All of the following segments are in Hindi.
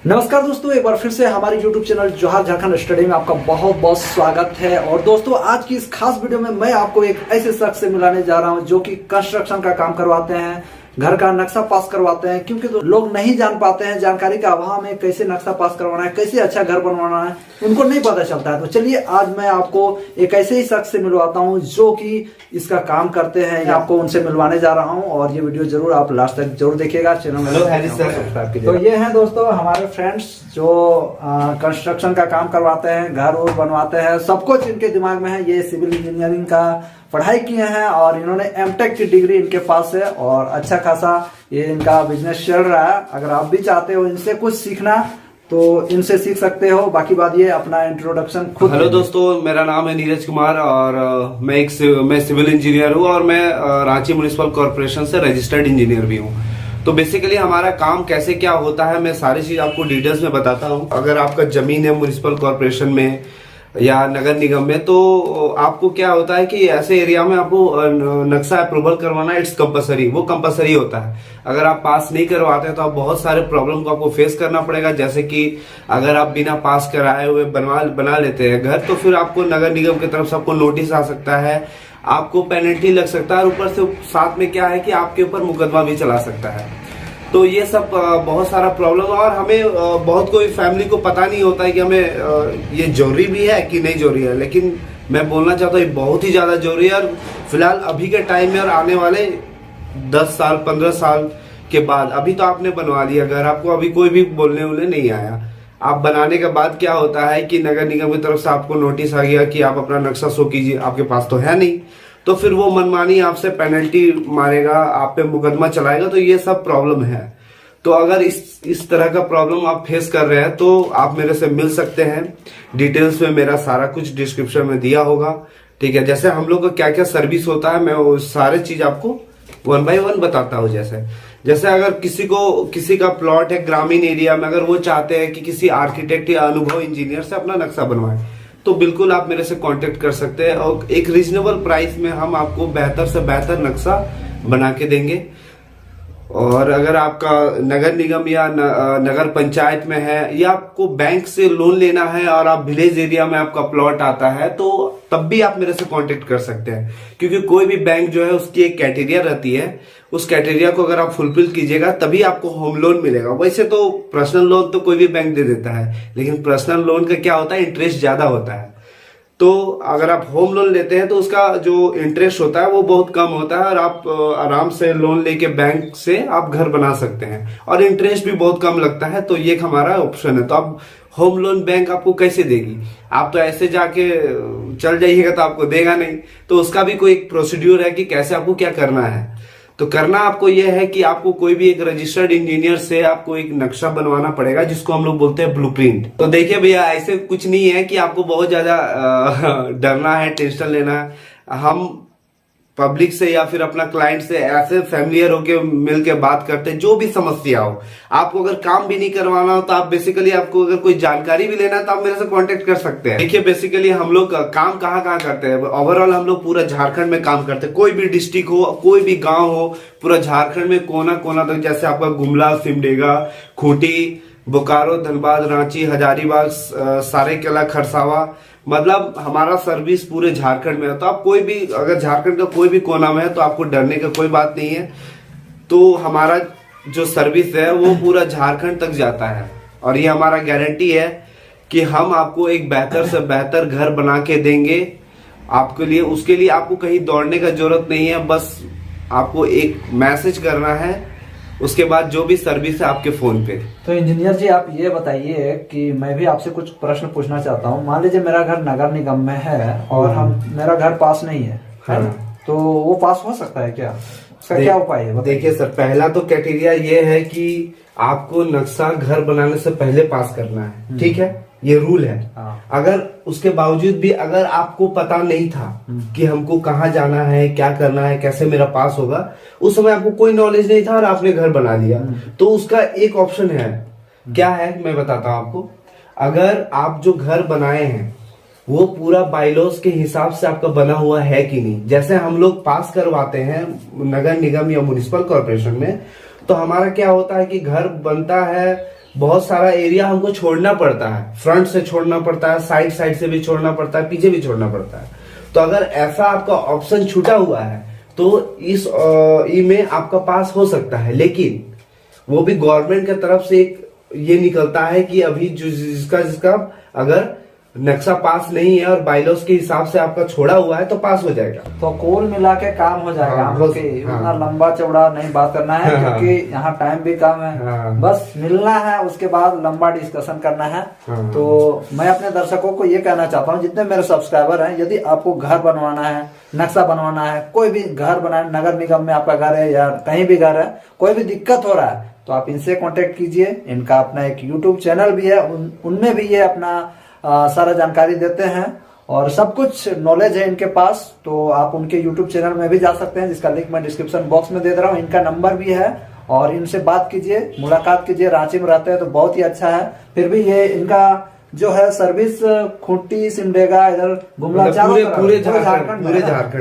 नमस्कार दोस्तों, एक बार फिर से हमारे YouTube चैनल जोहार झारखंड स्टडी में आपका बहुत बहुत स्वागत है। और दोस्तों, आज की इस खास वीडियो में मैं आपको एक ऐसे शख्स से मिलाने जा रहा हूं जो कि कंस्ट्रक्शन का काम करवाते हैं, घर का नक्शा पास करवाते हैं। क्योंकि तो लोग नहीं जान पाते हैं, जानकारी का अभाव में कैसे नक्शा पास करवाना है, कैसे अच्छा घर बनवाना है, उनको नहीं पता चलता है। तो चलिए आज मैं आपको एक ऐसे ही शख्स से मिलवाता हूँ जो कि इसका काम करते हैं। आपको उनसे मिलवाने जा रहा हूँ और ये वीडियो जरूर आप लास्ट तक जरूर देखिएगा। चैनल में सब्सक्राइब कीजिएगा। तो ये हैं दोस्तों हमारे फ्रेंड्स जो कंस्ट्रक्शन का काम करवाते हैं, घर और बनवाते हैं। सब कुछ इनके दिमाग में है। ये सिविल इंजीनियरिंग का पढ़ाई किए हैं और इन्होंने एमटेक की डिग्री इनके पास है और अच्छा खासा ये इनका बिजनेस चल रहा है। अगर आप भी चाहते हो इनसे कुछ सीखना तो इनसे सीख सकते हो। बाकी बात ये अपना इंट्रोडक्शन खुद। हेलो दोस्तों, मेरा नाम है नीरज कुमार और मैं सिविल इंजीनियर हूँ और मैं रांची म्युनिसिपल कॉर्पोरेशन से रजिस्टर्ड इंजीनियर भी हूँ। तो बेसिकली हमारा काम कैसे क्या होता है मैं सारी चीज आपको डिटेल्स में बताता हूँ। अगर आपका जमीन है म्युनिसिपल कॉर्पोरेशन में या नगर निगम में, तो आपको क्या होता है कि ऐसे एरिया में आपको नक्शा अप्रूवल करवाना इट्स कंपलसरी, वो कंपलसरी होता है। अगर आप पास नहीं करवाते तो आप बहुत सारे प्रॉब्लम को आपको फेस करना पड़ेगा। जैसे कि अगर आप बिना पास कराए हुए बना लेते हैं घर, तो फिर आपको नगर निगम की तरफ से आपको नोटिस आ सकता है, आपको पेनल्टी लग सकता है और ऊपर से साथ में क्या है कि आपके ऊपर मुकदमा भी चला सकता है। तो ये सब बहुत सारा प्रॉब्लम है और हमें बहुत कोई फैमिली को पता नहीं होता है कि हमें ये जरूरी भी है कि नहीं जरूरी है। लेकिन मैं बोलना चाहता हूँ ये बहुत ही ज्यादा जरूरी है। और फिलहाल अभी के टाइम में और आने वाले 10 साल 15 साल के बाद, अभी तो आपने बनवा लिया घर, आपको अभी कोई भी बोलने उलने नहीं आया। आप बनाने के बाद क्या होता है कि नगर निगम की तरफ से आपको नोटिस आ गया कि आप अपना नक्शा शो कीजिए, आपके पास तो है नहीं, तो फिर वो मनमानी आपसे पेनल्टी मारेगा, आप पे मुकदमा चलाएगा। तो ये सब प्रॉब्लम है। तो अगर इस तरह का प्रॉब्लम आप फेस कर रहे हैं तो आप मेरे से मिल सकते हैं। डिटेल्स में मेरा सारा कुछ डिस्क्रिप्शन में दिया होगा, ठीक है। जैसे हम लोग का क्या क्या सर्विस होता है मैं वो सारे चीज आपको 1 बाय 1 बताता हूँ। जैसे अगर किसी का प्लॉट है ग्रामीण एरिया में, अगर वो चाहते हैं कि किसी आर्किटेक्ट या अनुभव इंजीनियर से अपना नक्शा बनवाएं, तो बिल्कुल आप मेरे से कांटेक्ट कर सकते हैं और एक रीजनेबल प्राइस में हम आपको बेहतर से बेहतर नक्शा बना के देंगे। और अगर आपका नगर निगम या नगर पंचायत में है या आपको बैंक से लोन लेना है और आप विलेज एरिया में आपका प्लॉट आता है, तो तब भी आप मेरे से कांटेक्ट कर सकते हैं। क्योंकि कोई भी बैंक जो है उसकी एक क्राइटेरिया रहती है, उस क्राइटेरिया को अगर आप फुलफिल कीजिएगा तभी आपको होम लोन मिलेगा। वैसे तो पर्सनल लोन तो कोई भी बैंक दे देता है, लेकिन पर्सनल लोन का क्या होता है, इंटरेस्ट ज्यादा होता है। तो अगर आप होम लोन लेते हैं तो उसका जो इंटरेस्ट होता है वो बहुत कम होता है और आप आराम से लोन लेके बैंक से आप घर बना सकते हैं और इंटरेस्ट भी बहुत कम लगता है। तो ये हमारा ऑप्शन है। तो अब होम लोन बैंक आपको कैसे देगी? आप तो ऐसे जाके चल जाइएगा तो आपको देगा नहीं। तो उसका भी कोई एक प्रोसीड्यूर है कि कैसे आपको क्या करना है। तो करना आपको यह है कि आपको कोई भी एक रजिस्टर्ड इंजीनियर से आपको एक नक्शा बनवाना पड़ेगा, जिसको हम लोग बोलते हैं ब्लूप्रिंट। तो देखिए भैया, ऐसे कुछ नहीं है कि आपको बहुत ज्यादा डरना है, टेंशन लेना है। हम पब्लिक से या फिर अपना क्लाइंट से ऐसे फैमिलियर होके मिलके बात करते हैं। जो भी समस्या हो, आपको अगर काम भी नहीं करवाना हो तो आप बेसिकली आपको अगर कोई जानकारी भी लेना है तो आप मेरे से कांटेक्ट कर सकते हैं। देखिए बेसिकली हम लोग काम कहाँ करते हैं, ओवरऑल हम लोग पूरा झारखंड में काम करते हैं। कोई भी डिस्ट्रिक्ट हो, कोई भी गाँव हो, पूरा झारखंड में कोना कोना तक, जैसे आपका गुमला, सिमडेगा, खूंटी, बोकारो, धनबाद, रांची, हजारीबाग, सारेकेला, खरसावा, मतलब हमारा सर्विस पूरे झारखंड में है। तो आप कोई भी अगर झारखंड का कोई भी कोना में है तो आपको डरने का कोई बात नहीं है। तो हमारा जो सर्विस है वो पूरा झारखंड तक जाता है और ये हमारा गारंटी है कि हम आपको एक बेहतर से बेहतर घर बना के देंगे आपके लिए। उसके लिए आपको कहीं दौड़ने का जरूरत नहीं है, बस आपको एक मैसेज करना है, उसके बाद जो भी सर्विस है आपके फोन पे। तो इंजीनियर जी आप ये बताइए कि मैं भी आपसे कुछ प्रश्न पूछना चाहता हूँ। मान लीजिए मेरा घर नगर निगम में है और मेरा घर पास नहीं है, है ना? तो वो पास हो सकता है क्या? उसका क्या उपाय है? देखिए सर, पहला तो क्राइटेरिया ये है कि आपको नक्शा घर बनाने से पहले पास करना है, ठीक है? ये रूल है। अगर उसके बावजूद भी अगर आपको पता नहीं था कि हमको कहाँ जाना है, क्या करना है, कैसे मेरा पास होगा, उस समय आपको कोई नॉलेज नहीं था और आपने घर बना लिया, तो उसका एक ऑप्शन है। क्या है मैं बताता हूँ आपको। अगर आप जो घर बनाए हैं वो पूरा बाइलॉज के हिसाब से आपका बना हुआ है कि नहीं। जैसे हम लोग पास करवाते हैं नगर निगम या म्युनिसिपल कॉर्पोरेशन में, तो हमारा क्या होता है कि घर बनता है बहुत सारा एरिया हमको छोड़ना पड़ता है, फ्रंट से छोड़ना पड़ता है, साइड साइड से भी छोड़ना पड़ता है, पीछे भी छोड़ना पड़ता है। तो अगर ऐसा आपका ऑप्शन छूटा हुआ है तो इस ई में आपका पास हो सकता है, लेकिन वो भी गवर्नमेंट की तरफ से एक ये निकलता है कि अभी जिसका अगर नक्शा पास नहीं है और बाइलॉस के हिसाब से आपका छोड़ा हुआ है तो पास हो जाएगा। तो कुल मिला के काम हो जाएगा। हाँ, हम लोग की उतना लंबा चौड़ा नहीं बात करना है, क्योंकि यहाँ टाइम भी कम है। बस मिलना है, उसके बाद लंबा डिस्कशन करना है। तो मैं अपने दर्शकों को ये कहना चाहता हूँ, जितने मेरे सब्सक्राइबर हैं, यदि आपको घर बनवाना है, नक्शा बनवाना है, कोई भी घर बनाना, नगर निगम में आपका घर है या कहीं भी घर है, कोई भी दिक्कत हो रहा है तो आप इनसे कांटेक्ट कीजिए। इनका अपना एक यूट्यूब चैनल भी है, उनमें भी ये अपना सारा जानकारी देते हैं और सब कुछ नॉलेज है इनके पास। तो आप उनके यूट्यूब चैनल में भी जा सकते हैं, जिसका लिंक मैं डिस्क्रिप्शन बॉक्स में दे दे रहा हूँ। इनका नंबर भी है और इनसे बात कीजिए, मुलाकात कीजिए। रांची में रहते हैं तो बहुत ही अच्छा है। फिर भी ये इनका जो है सर्विस खूंटी, सिमडेगा, इधर गुमला, पूरे झारखंड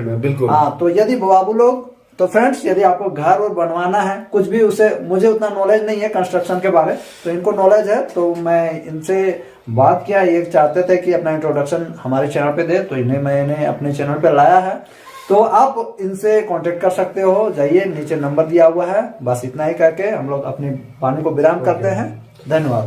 में बिल्कुल। हाँ, तो यदि बाबू लोग, तो फ्रेंड्स, यदि आपको घर और बनवाना है, कुछ भी उसे, मुझे उतना नॉलेज नहीं है कंस्ट्रक्शन के बारे, तो इनको नॉलेज है, तो मैं इनसे बात किया। ये चाहते थे कि अपना इंट्रोडक्शन हमारे चैनल पे दे, तो इन्हें मैंने अपने चैनल पे लाया है। तो आप इनसे कांटेक्ट कर सकते हो, जाइए, नीचे नंबर दिया हुआ है। बस इतना ही करके हम लोग अपनी वाणी को विराम करते हैं। धन्यवाद।